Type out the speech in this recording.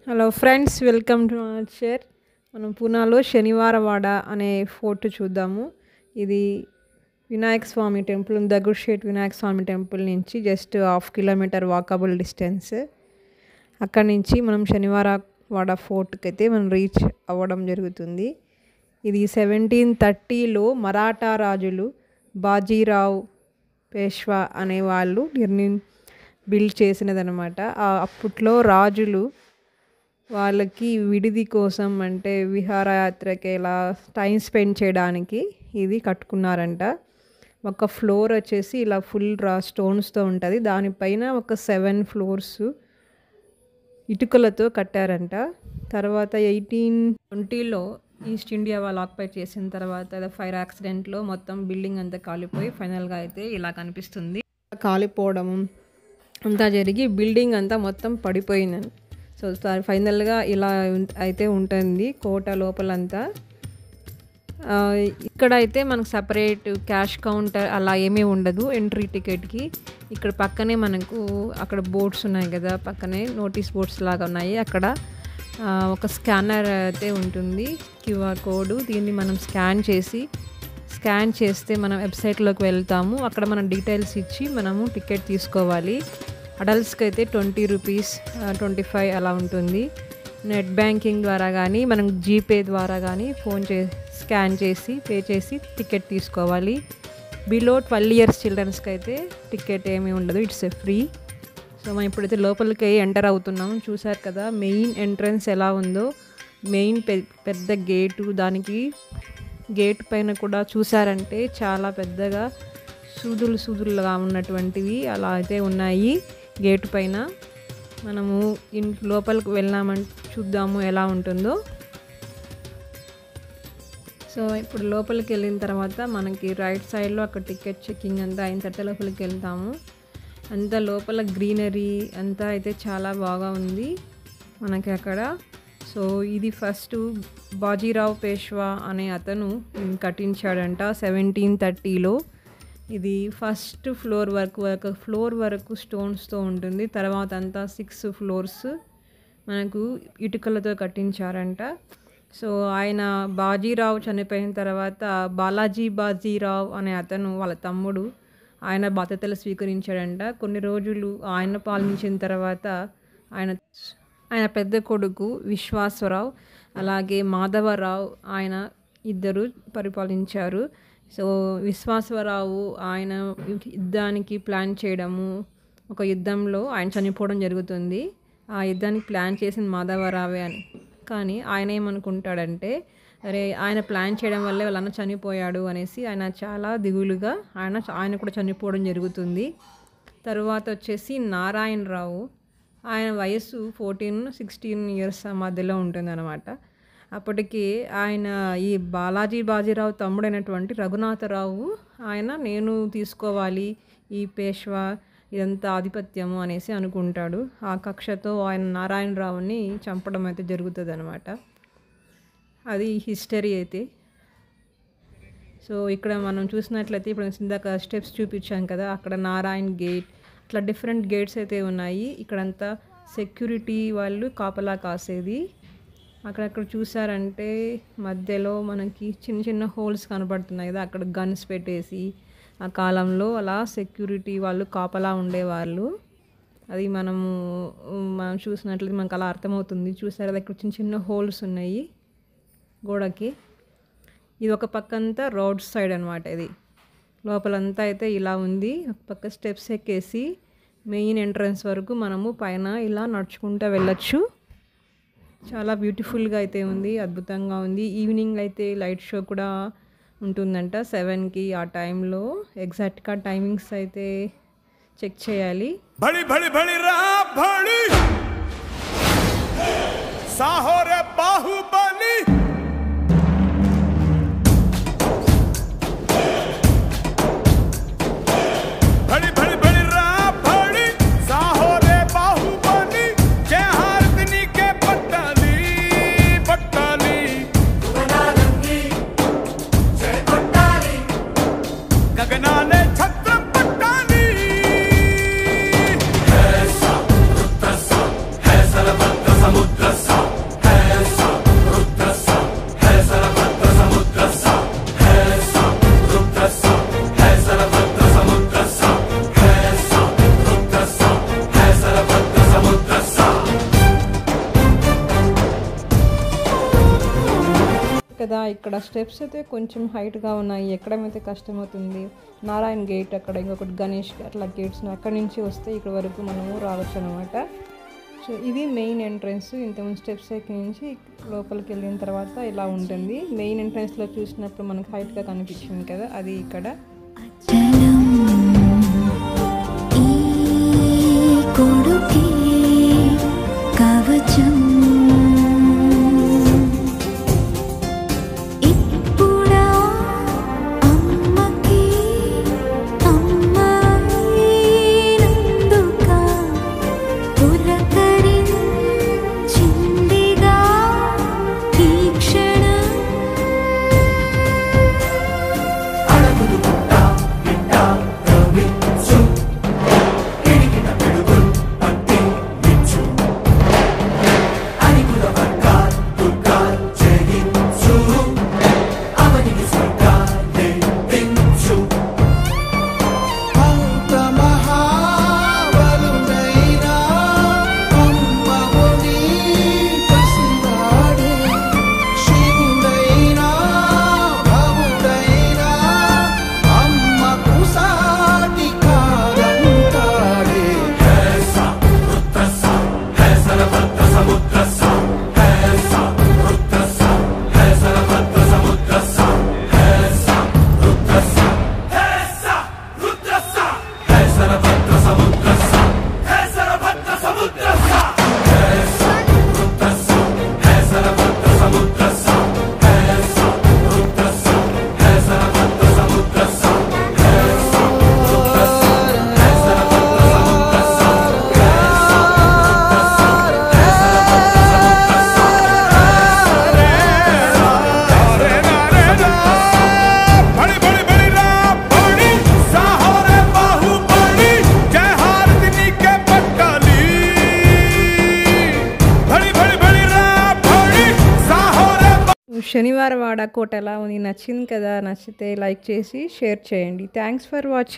Hello friends, welcome to our share. మనం పూనాలో శనివారవాడ అనే fort చూద్దాము. ఇది వినాయక స్వామి టెంపుల్, దగ్గుషేట్ వినాయక స్వామి టెంపుల్ నుంచి జస్ట్ 1/2 కిలోమీటర్ వాకబుల్ డిస్టెన్స్. అక్కడి నుంచి మనం శనివారవాడ ఫోర్ట్కి అయితే మనం రీచ్ అవ్వడం జరుగుతుంది. ఇది 1730లో మరాఠా రాజులు బాజీరావ్ పేష్వా అనేవాళ్ళు బిల్డ్ చేసినదనమాట. అప్పట్లో రాజులు వాళ్ళకి విడిది కోసం, అంటే విహారయాత్రకి ఇలా టైం స్పెండ్ చేయడానికి ఇది కట్టుకున్నారంట. ఒక ఫ్లోర్ వచ్చేసి ఇలా ఫుల్ స్టోన్స్తో ఉంటుంది. దానిపైన ఒక 7 ఫ్లోర్స్ ఇటుకలతో కట్టారంట. తర్వాత 1820లో ఈస్ట్ ఇండియా వాళ్ళు ఆక్యుపై చేసిన తర్వాత ఫైర్ యాక్సిడెంట్లో మొత్తం బిల్డింగ్ అంతా కాలిపోయి ఫైనల్గా అయితే ఇలా కనిపిస్తుంది. కాలిపోవడం అంతా జరిగి బిల్డింగ్ అంతా మొత్తం పడిపోయిందని. సో ఫైనల్గా ఇలా అయితే ఉంటుంది కోట లోపలంతా. ఇక్కడ అయితే మనకు సపరేట్ క్యాష్ కౌంటర్ అలా ఏమీ ఉండదు ఎంట్రీ టికెట్కి. ఇక్కడ పక్కనే మనకు అక్కడ బోర్డ్స్ ఉన్నాయి కదా, పక్కనే నోటీస్ బోర్డ్స్ లాగా ఉన్నాయి. అక్కడ ఒక స్కానర్ అయితే ఉంటుంది, క్యూఆర్ కోడ్. దీన్ని మనం స్కాన్ చేస్తే మనం వెబ్సైట్లోకి వెళ్తాము. అక్కడ మనం డీటెయిల్స్ ఇచ్చి మనము టికెట్ తీసుకోవాలి. అడల్ట్స్కి అయితే 20 రూపీస్, 25 అలా ఉంటుంది. నెట్ బ్యాంకింగ్ ద్వారా కానీ మనం జీపే ద్వారా కానీ స్కాన్ చేసి పే చేసి టికెట్ తీసుకోవాలి. బిలో 12 ఇయర్స్ చిల్డ్రన్స్కి అయితే టికెట్ ఏమీ ఉండదు, ఇట్స్ ఫ్రీ. సో మనం ఇప్పుడైతే లోపలికి ఎంటర్ అవుతున్నాము. చూసారు కదా మెయిన్ ఎంట్రన్స్ ఎలా ఉందో. మెయిన్ పెద్ద గేటు, దానికి గేట్ పైన కూడా చూసారంటే చాలా పెద్దగా సూదులుగా ఉన్నటువంటివి అలా అయితే ఉన్నాయి గేటు పైన. మనము లోపలికి వెళ్ళామంటే చూద్దాము ఎలా ఉంటుందో. సో ఇప్పుడు లోపలికి వెళ్ళిన తర్వాత మనకి రైట్ సైడ్లో అక్కడ టికెట్ చెకింగ్ అంతా అయిన తర్వాత లోపలికి వెళ్తాము. అంతా లోపల గ్రీనరీ అంతా అయితే చాలా బాగా ఉంది మనకి అక్కడ. సో ఇది ఫస్ట్ బాజీరావ్ పేష్వా అనే అతను కట్టించాడంట 1730లో. ఇది ఫస్ట్ ఫ్లోర్ వరకు స్టోన్స్తో ఉంటుంది. తర్వాత అంతా 6 ఫ్లోర్స్ మనకు ఇటుకలతో కట్టించారంట. సో ఆయన బాజీరావ్ చనిపోయిన తర్వాత బాజీరావ్ అనే అతను వాళ్ళ తమ్ముడు ఆయన బాధ్యతలు స్వీకరించాడంట. కొన్ని రోజులు ఆయన పాలించిన తర్వాత ఆయన పెద్ద కొడుకు విశ్వాసరావు అలాగే మాధవరావు ఆయన ఇద్దరు పరిపాలించారు. సో విశ్వాసరావు ఆయన యుద్ధానికి ప్లాన్ చేయడము, ఒక యుద్ధంలో ఆయన చనిపోవడం జరుగుతుంది. ఆ యుద్ధానికి ప్లాన్ చేసిన మాధవరావే అని. కానీ ఆయన ఏమనుకుంటాడంటే, అరే ఆయన ప్లాన్ చేయడం వల్లే వాళ్ళన్న చనిపోయాడు అనేసి ఆయన చాలా దిగులుగా ఆయన కూడా చనిపోవడం జరుగుతుంది. తరువాత వచ్చేసి నారాయణరావు, ఆయన వయసు 14-16 ఇయర్స్ మధ్యలో ఉంటుందన్నమాట. అప్పటికి ఆయన ఈ బాజీరావు తమ్ముడైనటువంటి రఘునాథరావు ఆయన నేను తీసుకోవాలి ఈ పేష్వా ఇదంతా ఆధిపత్యము అనేసి అనుకుంటాడు. ఆ కక్షతో ఆయన నారాయణరావుని చంపడం అయితే జరుగుతుంది అనమాట. అది హిస్టరీ అయితే. సో ఇక్కడ మనం చూసినట్లయితే ఇప్పుడు ఇందాక స్టెప్స్ చూపించాం కదా, అక్కడ నారాయణ్ గేట్, అట్లా డిఫరెంట్ గేట్స్ అయితే ఉన్నాయి. ఇక్కడంతా సెక్యూరిటీ వాళ్ళు కాపలా కాసేది. అక్కడక్కడ చూసారంటే మధ్యలో మనకి చిన్న చిన్న హోల్స్ కనబడుతున్నాయి కదా, అక్కడ గన్స్ పెట్టేసి ఆ కాలంలో అలా సెక్యూరిటీ వాళ్ళు కాపలా ఉండేవాళ్ళు. అది మనం చూసినట్లయితే మనకు అలా అర్థమవుతుంది. చూసారు కదా, ఇక్కడ చిన్న చిన్న హోల్స్ ఉన్నాయి గోడకి. ఇది ఒక పక్కంతా రోడ్ సైడ్ అనమాట. ఇది లోపలంతా అయితే ఇలా ఉంది. ఒక పక్క స్టెప్స్ ఎక్కేసి మెయిన్ ఎంట్రన్స్ వరకు మనము పైన ఇలా నడుచుకుంటూ వెళ్ళొచ్చు. చాలా బ్యూటిఫుల్గా అయితే ఉంది, అద్భుతంగా ఉంది. ఈవినింగ్ అయితే లైట్ షో కూడా ఉంటుందంట 7కి. ఆ టైంలో ఎగ్జాక్ట్గా టైమింగ్స్ అయితే చెక్ చేయాలి. समुद्र కదా, ఇక్కడ స్టెప్స్ అయితే కొంచెం హైట్గా ఉన్నాయి, ఎక్కడమైతే కష్టమవుతుంది. నారాయణ్ గేట్ అక్కడ, ఇంకొకటి గణేష్ అట్లా గేట్స్ అక్కడి నుంచి వస్తే ఇక్కడ వరకు మనము రావచ్చు అనమాట. సో ఇది మెయిన్ ఎంట్రన్స్. ఇంతకుముందు స్టెప్స్ ఎక్కి నుంచి లోపలికి వెళ్ళిన తర్వాత ఇలా ఉంటుంది. మెయిన్ ఎంట్రన్స్లో చూసినప్పుడు మనకు హైట్గా కనిపించింది కదా, అది ఇక్కడ. శనివారవాడ కోట ఎలా ఉంది, నచ్చింది కదా? నచ్చితే లైక్ చేసి షేర్ చేయండి. Thanks for watching.